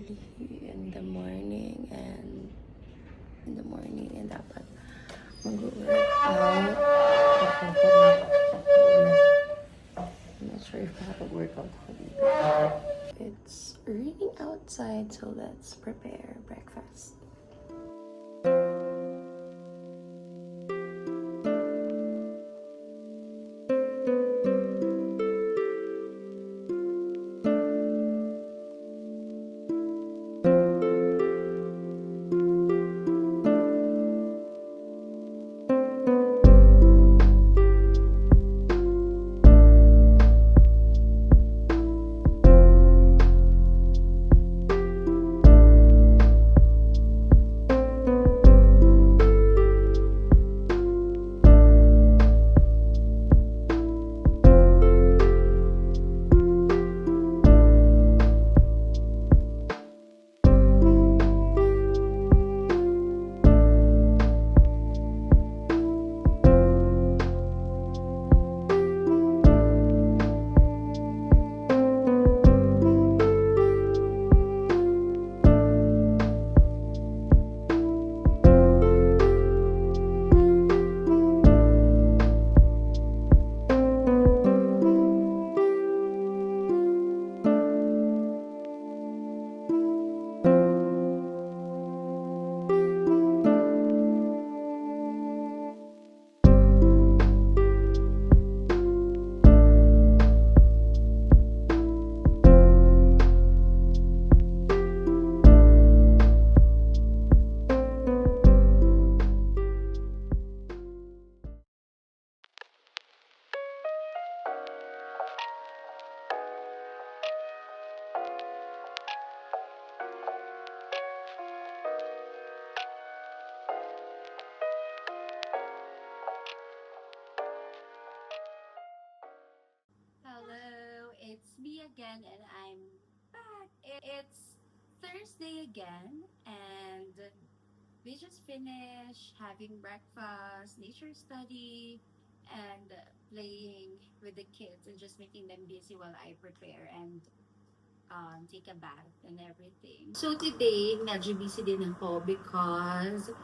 early in the morning and dapat mag-workout. I'm not sure if makapag-workout ako dito. It's raining outside, so let's prepare breakfast. Hello, it's me again, and I'm back. It's Thursday again, and we just finished having breakfast, nature study, and playing with the kids, and just making them busy while I prepare and take a bath and everything. So today, medyo busy din ako because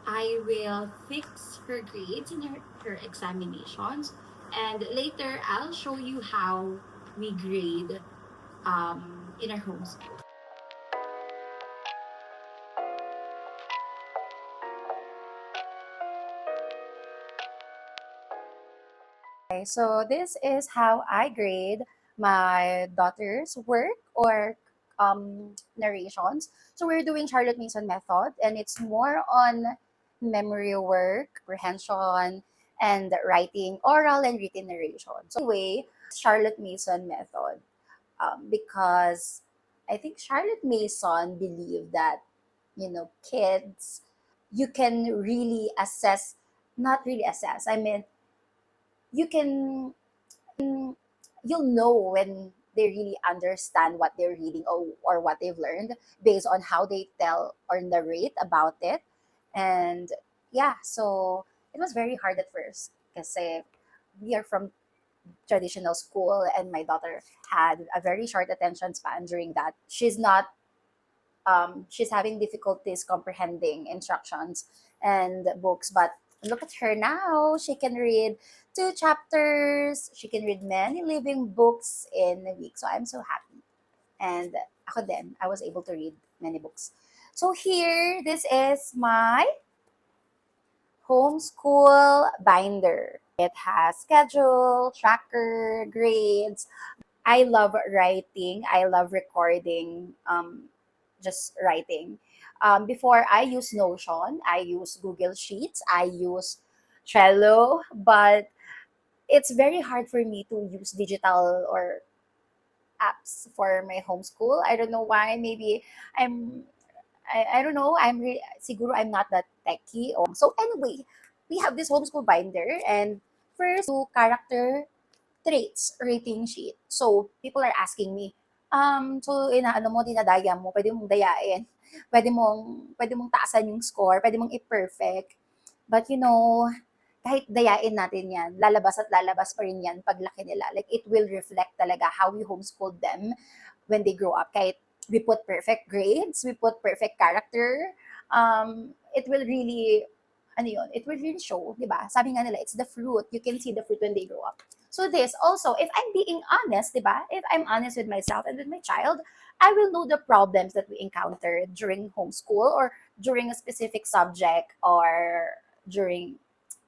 I will fix her grades in her examinations. And later, I'll show you how we grade in our homeschool. Okay, so this is how I grade my daughter's work or narrations. So we're doing Charlotte Mason method, and it's more on memory work, comprehension, and writing, oral and written narration. So anyway, Charlotte Mason method because I think Charlotte Mason believed that kids, you can really assess, not really assess. I mean, you can you'll know when they really understand what they're reading, or what they've learned based on how they tell or narrate about it. And yeah, so it was very hard at first because we are from traditional school, and my daughter had a very short attention span during that. She's having difficulties comprehending instructions and books, but look at her now. She can read 2 chapters. She can read many living books in a week. So I'm so happy. And ako din, I was able to read many books. So here, this is my homeschool binder. It has schedule, tracker, grades. I love writing. I love recording, just writing. Before, I use Notion, I use Google Sheets, I use Trello, but it's very hard for me to use digital or apps for my homeschool. I don't know why. Maybe I'm, I don't know. Siguro I'm not that techy. So anyway, we have this homeschool binder, and first to character traits rating sheet. So, people are asking me, so inaano mo, dinadaya mo, pwede mong dayain, pwede mong taasan yung score, pwede mong i-perfect. But kahit dayain natin yan, lalabas at lalabas pa rin yan paglaki nila. Like, it will reflect talaga how we homeschooled them when they grow up. Kahit we put perfect grades, we put perfect character, it will really, ano yun, it will really show, di ba? Sabi nga nila, it's the fruit. You can see the fruit when they grow up. So this also, if I'm being honest, di ba? If I'm honest with myself and with my child, I will know the problems that we encountered during homeschool or during a specific subject or during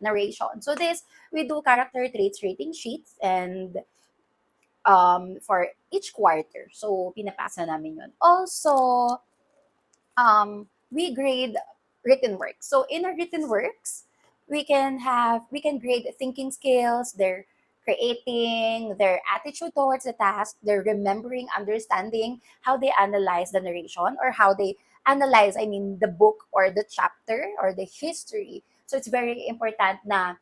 narration. So this, we do character traits rating sheets and for each quarter. So pinapasa namin yun. Also, we grade written works. So in our written works, we can grade thinking skills, their creating, their attitude towards the task, their remembering, understanding, how they analyze the narration or how they analyze, I mean, the book or the chapter or the history. So it's very important na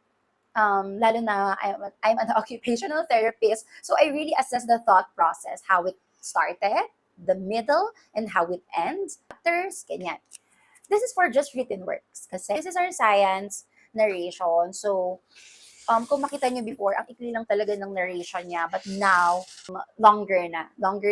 lalo na I'm an occupational therapist, so I really assess the thought process, how it started, the middle, and how it ends. Chapters, ganyan. This is for just written works kasi this is our science narration. So, kung makita nyo before, ang ikli lang talaga ng narration niya, but now, longer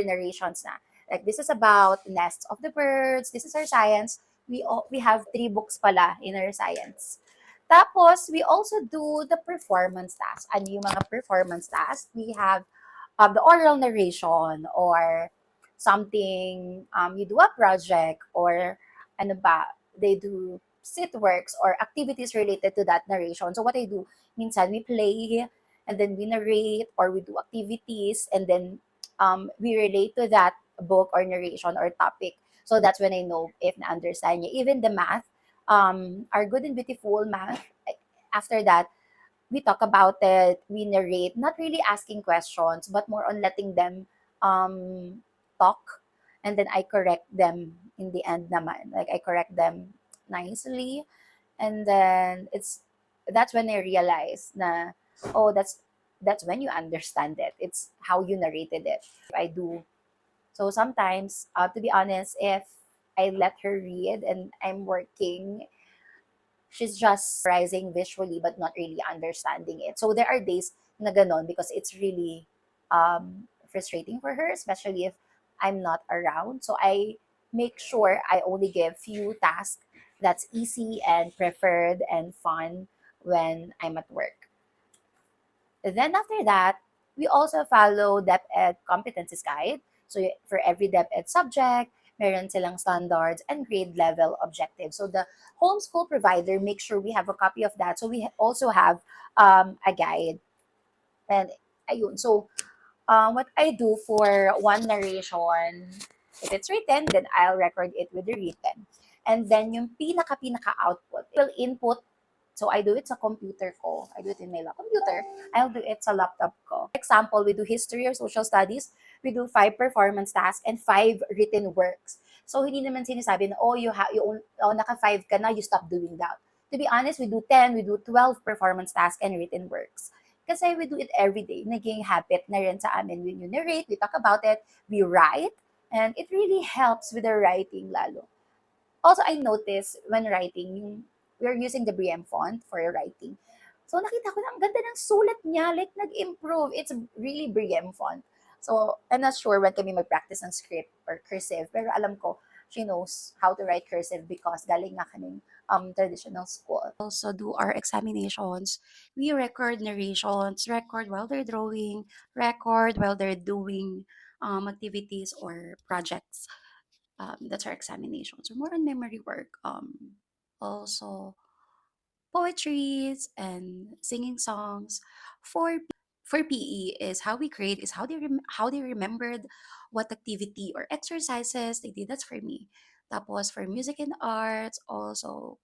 narrations na. Like, this is about nests of the birds, this is our science. We have 3 books pala in our science. Tapos, we also do the performance task. Ano yung mga performance tasks? We have the oral narration or something, you do a project or ano ba, they do sit works or activities related to that narration. So what I do, minsan we play and then we narrate or we do activities and then we relate to that book or narration or topic. So that's when I know if na-understand niya. Even the math, our good and beautiful math, after that, we talk about it, we narrate, not really asking questions, but more on letting them talk. And then I correct them in the end naman. Like I correct them nicely. And then that's when I realize na, oh, that's when you understand it. It's how you narrated it. I do. So sometimes, to be honest, if I let her read and I'm working, she's just rising visually but not really understanding it. So there are days na ganon because it's really frustrating for her, especially if I'm not around. So I make sure I only give few tasks that's easy and preferred and fun when I'm at work. Then after that, we also follow DepEd Competencies Guide. So for every DepEd subject, meron silang standards and grade level objectives. So the homeschool provider makes sure we have a copy of that. So we also have a guide. And ayun. So what I do for one narration, if it's written, then I'll record it with the written. And then yung pinaka output, will input. So I do it sa computer ko. I do it in my computer. I'll do it sa laptop ko. For example, we do history or social studies. We do 5 performance tasks and 5 written works. So hindi naman sinasabi na, oh, naka 5 ka na, you stop doing that. To be honest, we do 10, we do 12 performance tasks and written works. Kasi we do it every day. Naging habit na rin sa amin. When you narrate, we talk about it, we write, and it really helps with the writing lalo. Also, I noticed when writing, we're using the Briam font for writing. So, nakita ko na ang ganda ng sulat niya. Like, nag-improve. It's really Briam font. So, I'm not sure when kami mag-practice ng script or cursive. Pero alam ko, she knows how to write cursive because galing nga kaming traditional school. Also do our examinations. We record narrations, record while they're drawing, record while they're doing activities or projects. That's our examinations. So more on memory work. Also poetries and singing songs. For PE is how we create is how they remembered what activity or exercises they did. That's for me. Tapos for music and arts, also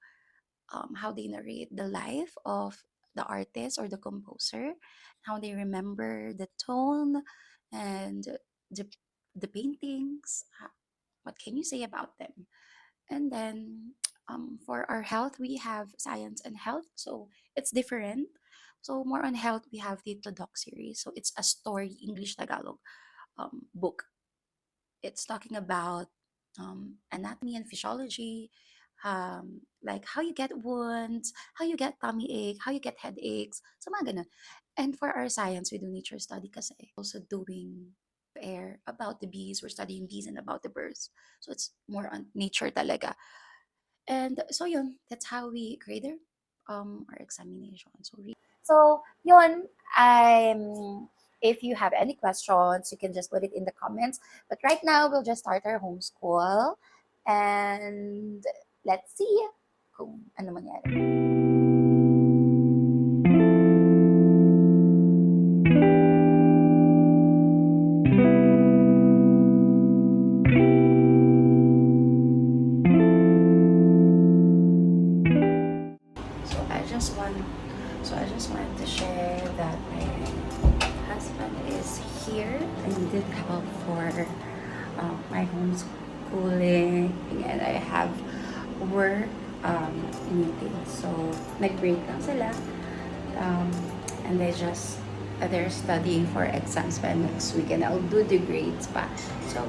how they narrate the life of the artist or the composer, how they remember the tone and the, the paintings. What can you say about them? And then for our health, we have science and health. So it's different. So more on health, we have the Doc series. So it's a story, English Tagalog book. It's talking about anatomy and physiology, like how you get wounds, how you get tummy ache, how you get headaches, so mga ganun. And for our science, we do nature study kasi. Also doing air about the bees. We're studying bees and about the birds. So it's more on nature talaga. And so yun, that's how we grade our examination. So yun, if you have any questions, you can just put it in the comments. But right now, we'll just start our homeschool. And let's see kung ano mangyari. So I just wanted to share that my husband is here. I needed help for my homeschooling, and I have work meetings. So nag-break lang sila, and they're studying for exams by next week, and I'll do the grades pa. So